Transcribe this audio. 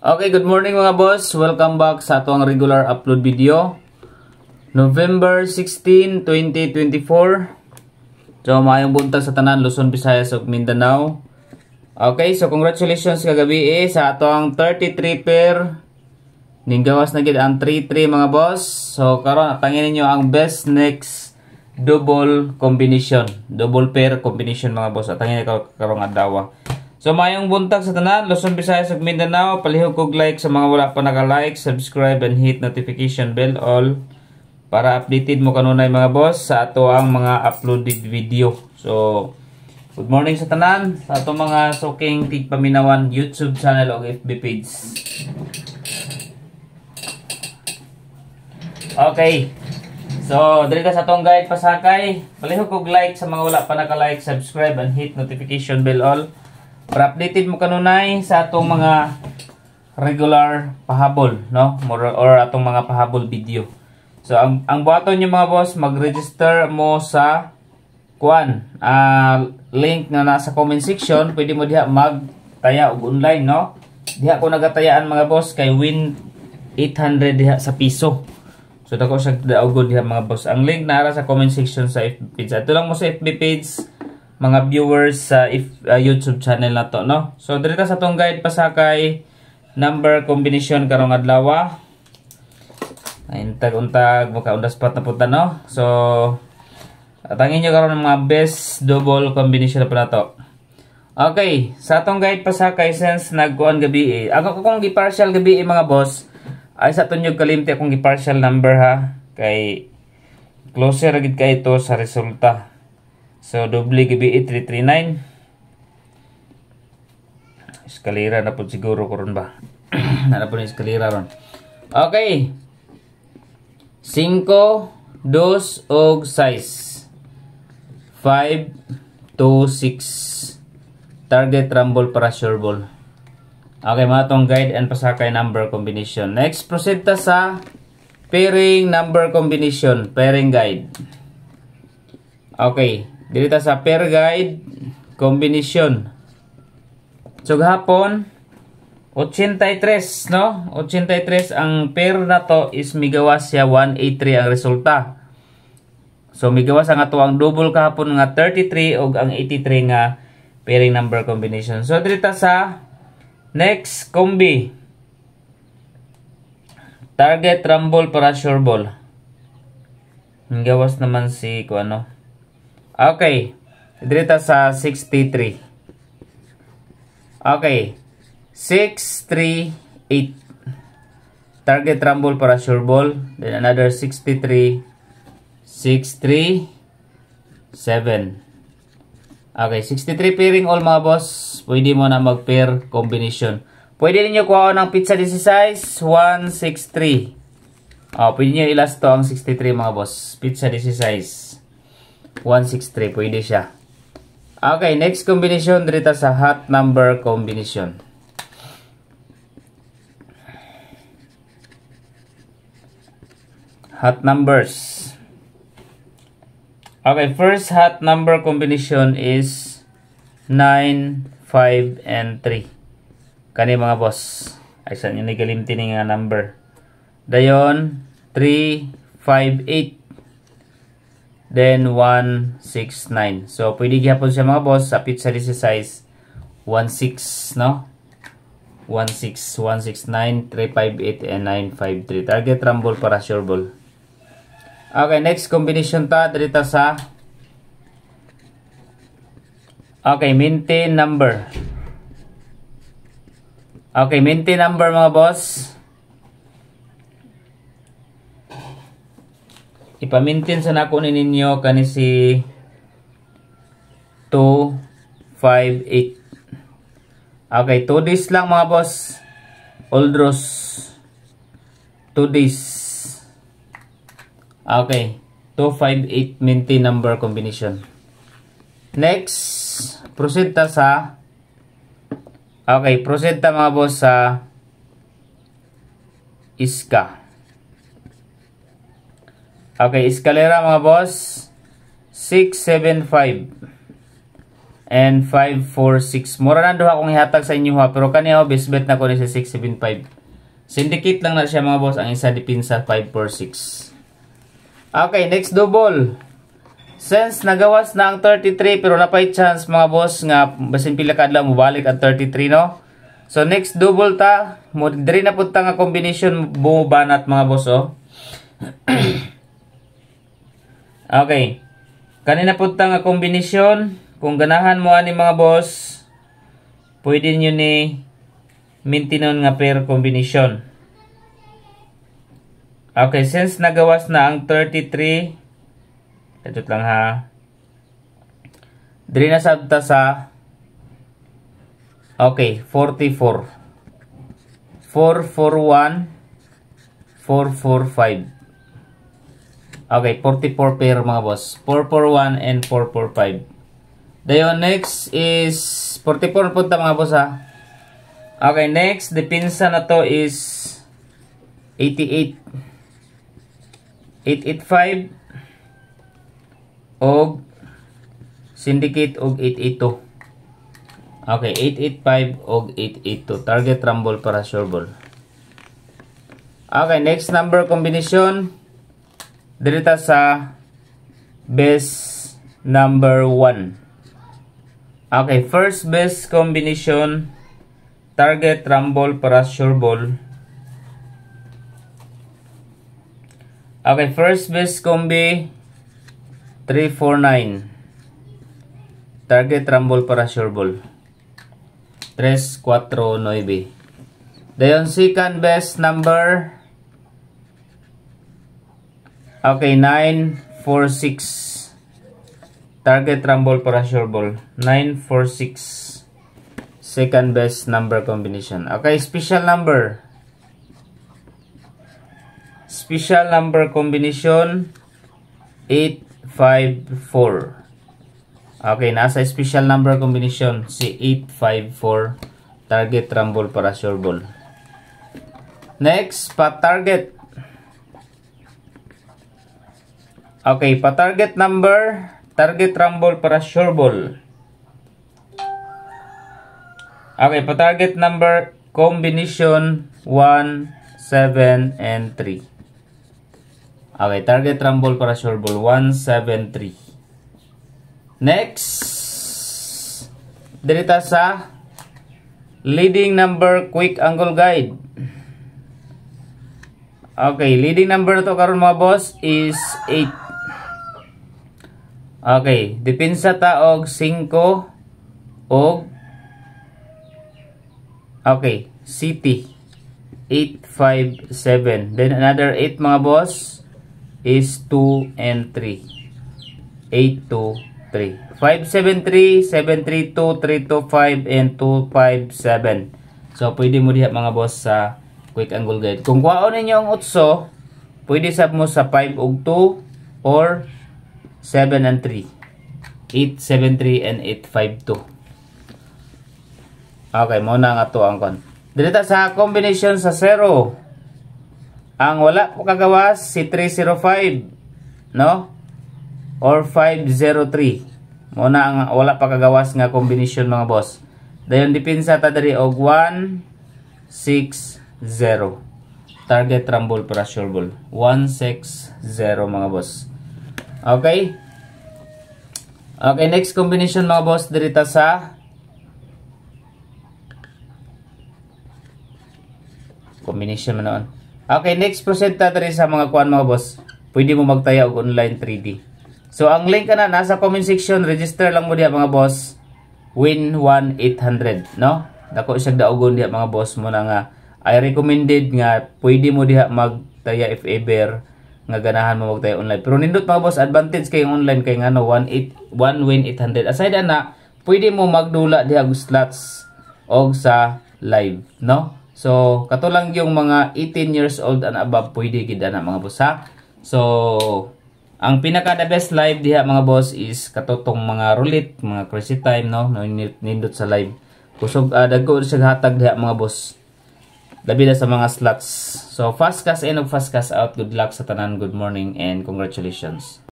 Okay, good morning mga boss. Welcome back sa atong regular upload video. November 16, 2024. So, maayong buntag sa tanan, Luzon, Visayas ug Mindanao. Okay, so congratulations kagabi sa atong 33 pair. Ninggawas na gid ang 33 mga boss. So, karon atangin ninyo ang best next double combination. Double pair combination mga boss. Atangin ko karong adlaw. So mayong buntag sa tanan, Luzon, Visayas ug Mindanao. Palihog kog like sa mga wala pa naka-like, subscribe and hit notification bell all para updated mo kanunay mga boss sa ato ang mga uploaded video. So good morning sa tanan, sa ato mga suking tigpaminawan YouTube channel o FB page. Okay. So diri ka sa atong guide pasakay. Palihog kog like sa mga wala pa naka-like, subscribe and hit notification bell all para updated mo kanunay sa atong mga regular pahabol, no? Or atong mga pahabol video. So ang buhaton niyo mga boss, mag-register mo sa link na nasa comment section. Pwede mo diha magtaya og online, no? Diha ko nagatayaan mga boss kay win 800 diha sa piso. So dako siya daogod diha mga boss. Ang link nara sa comment section sa FB page. Ato lang mo sa FB page mga viewers sa YouTube channel na to, no? So dito sa atong guide pasakay number combination karong adlaw. Ay untag makaundas pat na punta, no? So atangin nyo karon ng mga best double combination na to. Okay, sa atong guide pasakay since nagkuan gabi ako kung gi-partial gabi mga boss, ay sa aton yung kalimti akong gi-partial number ha, kay closer gid kay ito sa resulta. So, doble gabi 339. Eskalera na po siguro ko ron ba? Nana po na eskalera ron. Okay. 5, 2, og 6. 5, 2, 6. Target rumble para sure ball. Okay, mga tong guide and pasakay number combination. Next, proceed ta sa pairing number combination. Pairing guide. Okay. Dito sa pair guide combination. So gahapon 83, no? 83 ang pair na to is migawas siya 183 ang resulta. So migawas ang ato ang double kahapon nga 33 ug ang 83 nga pairing number combination. So dito sa next combi. Target rumble para sure ball. Migawas naman si kuano. Okay. Dito sa 63. Okay. 6, 3, 8. Target rumble para sure ball. Then another 63. 6, 3, 7. Okay. 63 pairing all mga boss. Pwede mo na mag-pair combination. Pwede niyo kuha ng pizza DC size 163. Pwede niyo ilas to ang 63 mga boss. Pizza DC size 163, pwede siya. Okay, next combination dito sa hot number combination. Hot numbers. Okay, first hot number combination is 9, 5, and 3. Kani mga boss. Ay saan yung nagalimtin nga number. Dayon, 3, 5, 8. Then 1, 6, 9. So pwede gyapon siya mga boss sa pizza DC size 16, no? 16, 169, 358 and 953. Target rumble para sure ball. Okay, next combination ta dito sa maintain number. Okay, maintain number mga boss. Ipamintin sa nako ninyo kani si 2, 5, 8. Okay, 2 days lang mga boss. All draws. 2 days. Okay, 2, 5, 8 maintain number combination. Next, proceed ta sa proceed ta mga boss sa iska. Okay, eskalera mga boss. 6, 7, 5. and 546. Mura na duha akong ihatag sa inyo ha, pero kaniya best bet na ko ni sa 675. Syndicate lang na siya mga boss, ang isa dipinsa 546. Okay, next double. Since nagawas na ang 33 pero napay chance mga boss nga basin pila ka adlaw mo balik ang 33 no. So next double ta, mo diri na pud ta nga combination bubanat mga boss oh. Okay. Kanina pud ta nga combination, kung ganahan mo ani mga boss, pwede niyo ni maintinon nga pair combination. Okay, since nagawas na ang 33, ito lang ha. Diri na sabta sa okay, 44. 441 445. Okay, 44 pair mga boss. 441 and 445. Dayon next is 44 punta mga boss ha. Okay, next dipinsa na to is 88. 885 og syndicate og 882. Okay, 885 og 882. Target rumble para sure ball. Okay, next number combination. Dirita sa best number 1. Okay, first best combination. Target rumble para sure ball. Okay, first best combi 349. Target rumble para sure ball. 349. Dayon second best number. Okay, 946. Target rumble para sure ball. 946. Second best number combination. Okay, special number. Special number combination 854. Okay, nasa special number combination si 854. Target rumble para sure ball. Next, pa-target. Okay, pa-target number, target rumble para sure ball. Okay, pa-target number combination 1, 7, and 3. Okay, target rumble para sure ball 1, 7, 3. Next, dirita sa leading number quick angle guide. Okay, leading number to karon mga boss is 8. Okay, dipinsa ta og 5 og okay, city 857. Then another 8 mga boss is 2 and 3. 8, 2, 3. 573, 732, 325, and 257. So, pwede mo diha mga boss sa quick angle guide. Kung kuhaon ninyo ang 8, pwede sab mo sa 5 ug 2 or 7 and 3. 873 and 852. Okay, muna nga to ang kon. Dito sa combination sa 0. Ang wala po kagawas si 305, no? Or 503. Muna ang wala pa kagawas nga combination mga boss. Dayon dipinsa ta diri og 160. Target rumble para sure ball 160 mga boss. Okay? Okay, next combination mga boss diri ta sa combination man noon. Okay, next proceed ta diri sa mga kuan mga boss. Pwede mo magtaya og online 3D. So ang link kana nasa comment section, register lang mo diha mga boss. Win 1-800, no? Dako siya daugon diha mga boss mo na nga I recommended nga pwede mo diha magtaya if ever nga ganahan mo magtaya online. Pero nindot mga boss, advantage kay online kay ngano 1 win 800. Aside ana, pwede mo magdula diha og slots og sa live, no? So, katulang yung mga 18 years old and above, pwede gid na mga boss ha. So, ang pinaka the best live diha mga boss is katutong mga roulette, mga crazy time, no? Nindot sa live. Kusog dagko siya hatag diha mga boss. Labi na sa mga slots. So, fast cash in ug fast cash out. Good luck sa tanan. Good morning and congratulations.